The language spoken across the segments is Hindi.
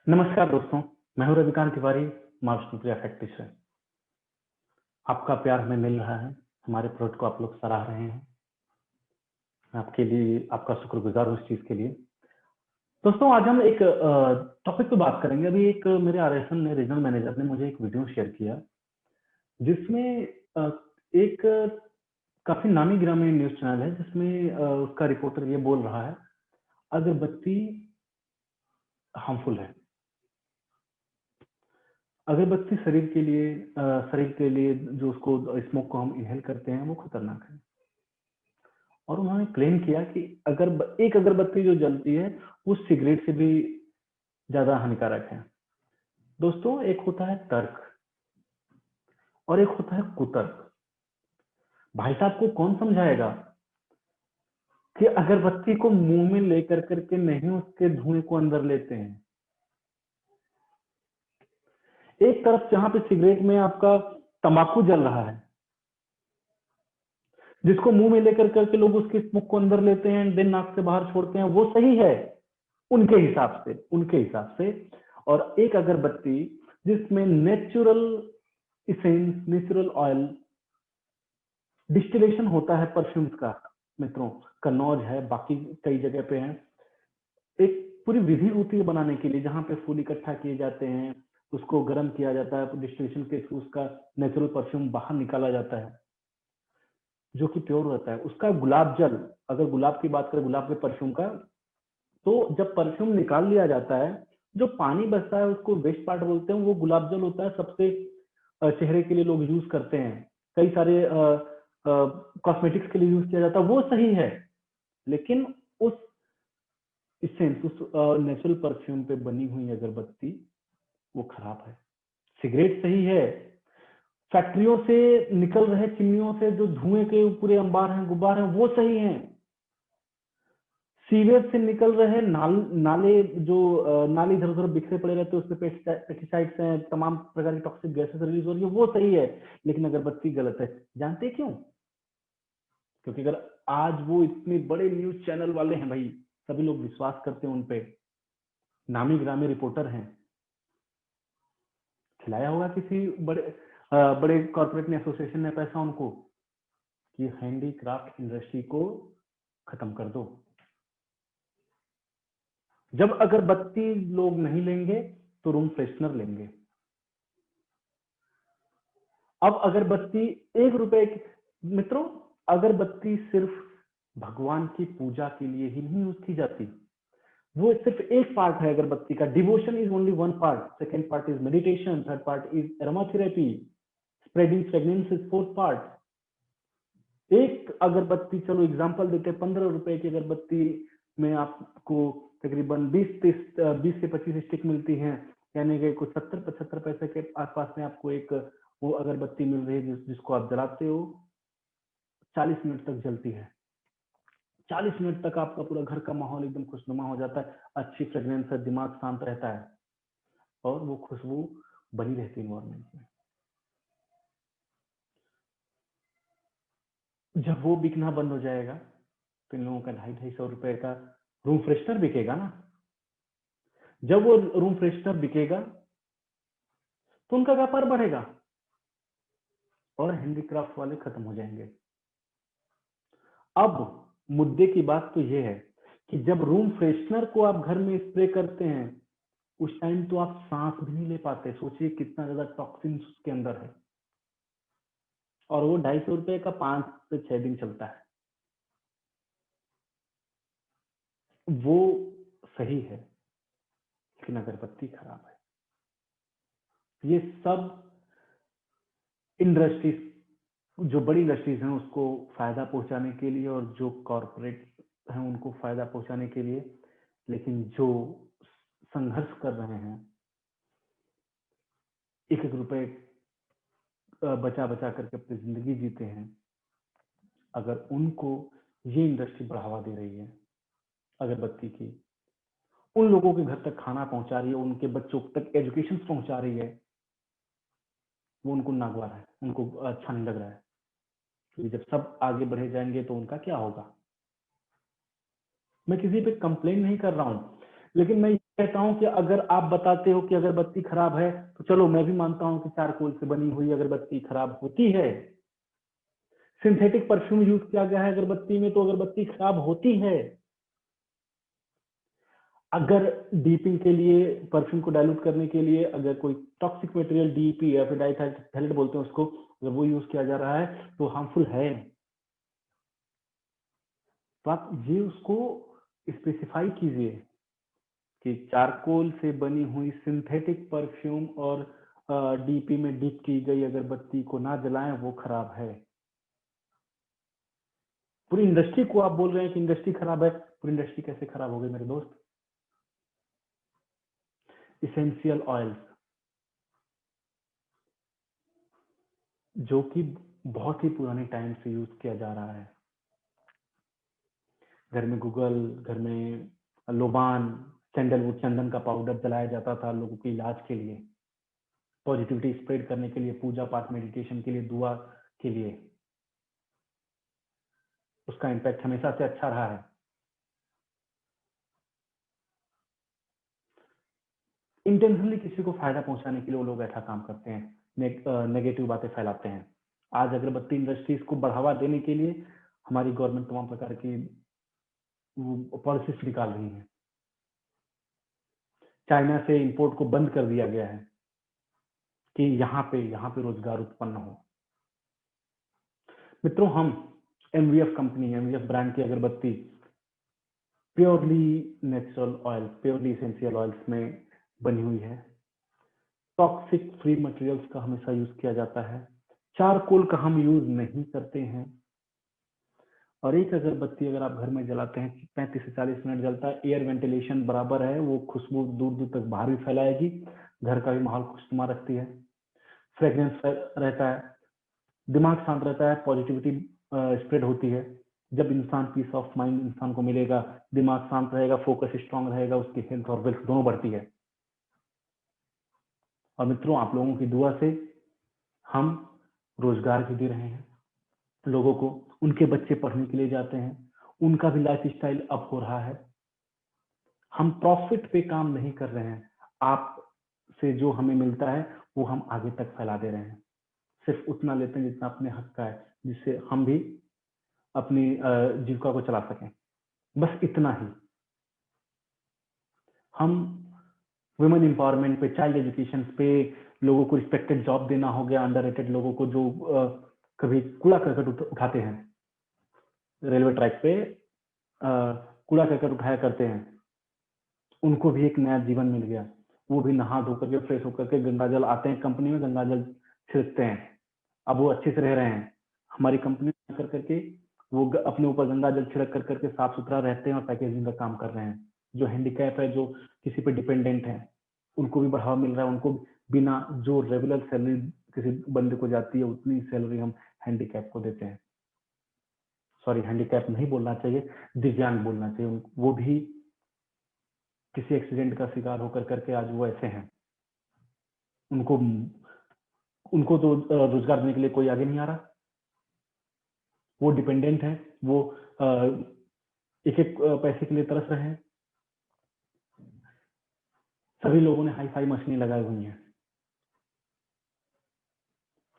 नमस्कार दोस्तों, मैं हूं रविकांत तिवारी, मार्क्सप्रिया फैक्ट्री से। आपका प्यार हमें मिल रहा है, हमारे प्रोडक्ट को आप लोग सराह रहे हैं। आपके लिए आपका शुक्रगुजार हूं इस चीज के लिए। दोस्तों, आज हम एक टॉपिक पे बात करेंगे। अभी एक मेरे आरएसएन ने रीजनल मैनेजर ने मुझे एक वीडियो शेयर किया, जिसमें एक काफी नामी गिरामी न्यूज चैनल है, जिसमें उसका रिपोर्टर ये बोल रहा है, अगरबत्ती हार्मफुल है। अगरबत्ती शरीर के लिए जो उसको स्मोक को हम इनहेल करते हैं वो खतरनाक है। और उन्होंने क्लेम किया कि अगर एक अगरबत्ती जो जलती है वो सिगरेट से भी ज्यादा हानिकारक है। दोस्तों, एक होता है तर्क और एक होता है कुतर्क। भाई साहब को कौन समझाएगा कि अगरबत्ती को मुंह में लेकर करके नहीं उसके धुएं को अंदर लेते हैं। एक तरफ जहां पे सिगरेट में आपका तंबाकू जल रहा है, जिसको मुंह में लेकर करके लोग उसकी स्मोक को अंदर लेते हैं, दिन नाक से बाहर छोड़ते हैं, वो सही है उनके हिसाब से। और एक अगरबत्ती जिसमें natural essence, natural oil distillation होता है परफ्यूम्स का, मित्रों, कन्नौज है, बाकी कई जगह पे है, एक पूरी विधि होती है बनाने के लिए, जहां पे फूल इकट्ठा किए जाते हैं, उसको गर्म किया जाता है, डिस्टिलेशन के थ्रू उसका नेचुरल परफ्यूम बाहर निकाला जाता है, जो कि प्योर होता है। उसका गुलाब जल, अगर गुलाब की बात करें, गुलाब के परफ्यूम का, तो जब परफ्यूम निकाल लिया जाता है, जो पानी बचता है उसको वेस्ट पार्ट बोलते हैं, वो गुलाब जल होता है। सबसे चेहरे के लिए लोग यूज करते हैं, कई सारे कॉस्मेटिक्स के लिए यूज किया जाता है, वो सही है। लेकिन उस इसेंस, उस नेचुरल परफ्यूम पे बनी हुई अगरबत्ती वो खराब है। सिगरेट सही है, फैक्ट्रियों से निकल रहे चिमनियों से जो धुएं के पूरे अंबार हैं, गुब्बार हैं, वो सही हैं। सीवेज से निकल रहे नाले जो नाले इधर उधर बिखरे पड़े रहते हैं, उसमें पेस्टिसाइड्स हैं, तमाम प्रकार की टॉक्सिक गैसेस रिलीज हो रही है, वो सही है। लेकिन अगरबत्ती गलत है। जानते क्यों? क्योंकि अगर आज वो इतने बड़े न्यूज चैनल वाले हैं भाई, सभी लोग विश्वास करते हैं उन पे, नामी गिरामी रिपोर्टर हैं, खिलाया होगा किसी बड़े कॉर्पोरेट ने, एसोसिएशन ने पैसा उनको कि हैंडीक्राफ्ट इंडस्ट्री को खत्म कर दो। जब अगरबत्ती लोग नहीं लेंगे तो रूम फ्रेशनर लेंगे। अब अगरबत्ती 1 रुपए की, मित्रों, अगरबत्ती सिर्फ भगवान की पूजा के लिए ही नहीं यूज की जाती। वो सिर्फ एक पार्ट है अगरबत्ती का। Devotion is only one part, second part is meditation, third part is aromatherapy, spreading fragrance is fourth part. एक अगरबत्ती, चलो एग्जांपल देते हैं, 15 रुपए की अगरबत्ती में आपको तकरीबन 20 से 25 स्टिक मिलती हैं, यानी कि कुछ 70-75 पैसे के आसपास में आपको एक वो अगरबत्ती मिल रही है, जिसको आप जलाते हो, 40 मिनट तक जलती है। 40 मिनट तक आपका पूरा घर का माहौल एकदम खुशनुमा हो जाता है, अच्छी फ्रेग्रेंस है, दिमाग शांत रहता है और वो खुशबू बनी रहती है इन्वायरमेंट में। जब वो बिकना बंद हो जाएगा तो इन लोगों का 250-250 रुपए का रूम फ्रेशनर बिकेगा ना। जब वो रूम फ्रेशनर बिकेगा तो उनका व्यापार बढ़ेगा और हैंडीक्राफ्ट वाले खत्म हो जाएंगे। अब मुद्दे की बात तो ये है कि जब रूम फ्रेशनर को आप घर में स्प्रे करते हैं, उस टाइम तो आप सांस भी नहीं ले पाते। सोचिए कितना ज्यादा टॉक्सिन उसके अंदर है। और वो 250 रुपए का 5 से 6 दिन चलता है। वो सही है, लेकिन अगरबत्ती खराब है। ये सब इंडस्ट्रीज, जो बड़ी इंडस्ट्रीज हैं, उसको फायदा पहुंचाने के लिए, और जो कॉर्पोरेट हैं उनको फायदा पहुंचाने के लिए। लेकिन जो संघर्ष कर रहे हैं, एक एक रुपए बचा बचा करके अपनी जिंदगी जीते हैं, अगर उनको ये इंडस्ट्री बढ़ावा दे रही है अगरबत्ती की, उन लोगों के घर तक खाना पहुंचा रही है, उनके बच्चों तक एजुकेशन पहुंचा रही है, वो उनको नागवार है, उनको अच्छा नहीं लग रहा है। क्योंकि जब सब आगे बढ़े जाएंगे तो उनका क्या होगा। मैं किसी पे कंप्लेन नहीं कर रहा हूं, लेकिन मैं कहता हूं कि अगर आप बताते हो कि अगरबत्ती खराब है तो चलो मैं भी मानता हूं कि चारकोल से बनी हुई अगरबत्ती खराब होती है। सिंथेटिक परफ्यूम यूज किया गया है अगरबत्ती में तो अगरबत्ती खराब होती है। अगर डीपिंग के लिए, परफ्यूम को डाइल्यूट करने के लिए अगर कोई टॉक्सिक मटेरियल डीपी या फिर डाइथाइल बोलते हैं उसको, अगर वो यूज किया जा रहा है तो हार्मफुल है। तो आप ये उसको स्पेसिफाई कीजिए कि चारकोल से बनी हुई सिंथेटिक परफ्यूम और डीपी में डिप की गई अगरबत्ती को ना जलाएं, वो खराब है। पूरी इंडस्ट्री को आप बोल रहे हैं कि इंडस्ट्री खराब है, पूरी इंडस्ट्री कैसे खराब हो गई मेरे दोस्त? इसेंशियल ऑयल्स जो कि बहुत ही पुराने टाइम से यूज किया जा रहा है, घर में गूगल, घर में लोबान, सैंडलवुड, चंदन का पाउडर जलाया जाता था लोगों के इलाज के लिए, पॉजिटिविटी स्प्रेड करने के लिए, पूजा पाठ मेडिटेशन के लिए, दुआ के लिए। उसका इम्पैक्ट हमेशा से अच्छा रहा है। इंटेंशनली किसी को फायदा पहुंचाने के लिए वो लोग ऐसा काम करते हैं, नेगेटिव बातें फैलाते हैं। आज अगरबत्ती इंडस्ट्रीज को बढ़ावा देने के लिए हमारी गवर्नमेंट तमाम प्रकार की पॉलिसीज निकाल रही है। चाइना से इंपोर्ट को बंद कर दिया गया है कि यहाँ पे रोजगार उत्पन्न हो। मित्रों, हम एमवीएफ कंपनी, एमवीएफ ब्रांड की अगरबत्ती purely natural oil, purely essential oils में बनी हुई है। टॉक्सिक फ्री मटेरियल्स का हमेशा यूज किया जाता है। चारकोल का हम यूज नहीं करते हैं। और एक अगरबत्ती अगर आप घर में जलाते हैं 35 से 40 मिनट जलता है, एयर वेंटिलेशन बराबर है, वो खुशबू दूर दूर तक बाहर भी फैलाएगी, घर का भी माहौल खुशनुमा रखती है, फ्रेग्रेंस रहता है, दिमाग शांत रहता है, पॉजिटिविटी स्प्रेड होती है। जब इंसान पीस ऑफ माइंड इंसान को मिलेगा, दिमाग शांत रहेगा, फोकस स्ट्रांग रहेगा, उसकी हेल्थ और वेल्थ दोनों बढ़ती है। और मित्रों, आप लोगों की दुआ से हम रोजगार भी दे रहे हैं लोगों को, उनके बच्चे पढ़ने के लिए जाते हैं, उनका भी लाइफ स्टाइल अप हो रहा है। हम प्रॉफिट पे काम नहीं कर रहे हैं, आप से जो हमें मिलता है वो हम आगे तक फैला दे रहे हैं। सिर्फ उतना लेते हैं जितना अपने हक का है, जिससे हम भी अपनी जीविका को चला सकें, बस इतना ही। हम वुमेन एम्पावरमेंट पे, चाइल्ड एजुकेशन पे, लोगों को रिस्पेक्टेड जॉब देना हो गया, अंडररेटेड लोगों को जो कभी कूड़ा करकट उठाते हैं, रेलवे ट्रैक पे कूड़ा करकट उठाया करते हैं, उनको भी एक नया जीवन मिल गया। वो भी नहा धो करके फ्रेश होकर के गंगा जल आते हैं कंपनी में, गंगा जल छिड़कते हैं, अब वो अच्छे से रह रहे हैं। हमारी कंपनी कर करके वो अपने ऊपर गंगा जल छिड़क कर करके साफ सुथरा रहते हैं और पैकेजिंग का काम कर रहे हैं। जो हैंडीकैप है, जो किसी पे डिपेंडेंट है, उनको भी बढ़ावा मिल रहा है। उनको बिना जो रेगुलर सैलरी किसी बंदे को जाती है उतनी सैलरी हम हैंडीकैप को देते हैं। सॉरी, हैंडीकैप नहीं बोलना चाहिए, दिव्यांग बोलना चाहिए। वो भी किसी एक्सीडेंट का शिकार होकर करके आज वो ऐसे हैं, उनको उनको तो रोजगार देने के लिए कोई आगे नहीं आ रहा। वो डिपेंडेंट है, वो एक एक पैसे के लिए तरस रहे हैं। सभी लोगों ने हाई फाई मशीनें लगाई हुई हैं,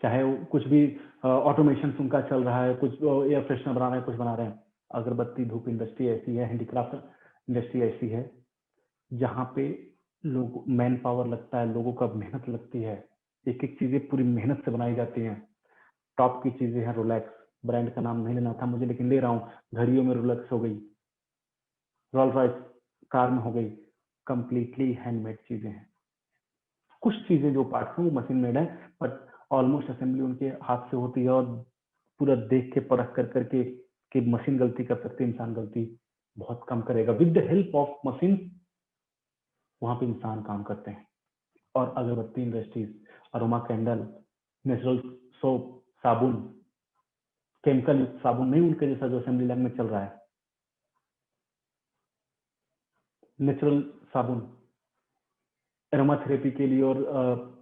चाहे वो कुछ भी ऑटोमेशन उनका चल रहा है, कुछ एयर फ्रेशनर बना रहे हैं, कुछ बना रहे हैं। अगरबत्ती धूप इंडस्ट्री ऐसी है, हैंडीक्राफ्ट इंडस्ट्री ऐसी है जहाँ पे लोग मैन पावर लगता है, लोगों का मेहनत लगती है, एक एक चीजें पूरी मेहनत से बनाई जाती हैं। टॉप की चीजें हैं, रोलेक्स ब्रांड का नाम नहीं लेना था मुझे लेकिन ले रहा हूँ, घड़ियों में रोलेक्स हो गई, रोल्स रॉयस कार में हो गई, कंप्लीटली हैंडमेड चीजें हैं। कुछ चीजें जो पार्ट्स हैं वो मशीन मेड है, बट ऑलमोस्ट असेंबली उनके हाथ से होती है और पूरा देख के परख कर करके कि मशीन गलती कर सकती है, इंसान गलती बहुत कम करेगा। With the help of machine वहां पे इंसान काम करते हैं। और अगरबत्ती industries, aroma candle, natural soap, साबुन, केमिकल साबुन नहीं उनके जैसा जो असेंबली लाइन में चल रहा है, नेचुरल साबुन एरोमा थेरेपी के लिए और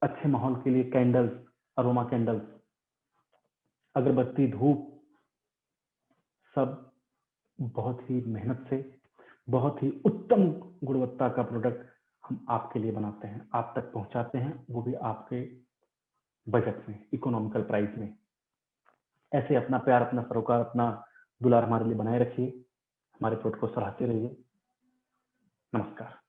अच्छे माहौल के लिए कैंडल्स, अरोमा कैंडल्स, अगरबत्ती, धूप, सब बहुत ही मेहनत से, बहुत ही उत्तम गुणवत्ता का प्रोडक्ट हम आपके लिए बनाते हैं, आप तक पहुंचाते हैं, वो भी आपके बजट में, इकोनॉमिकल प्राइस में। ऐसे अपना प्यार, अपना सरोकार, अपना दुलार हमारे लिए बनाए रखिए, हमारे प्रोडक्ट को सराहते रहिए। नमस्कार।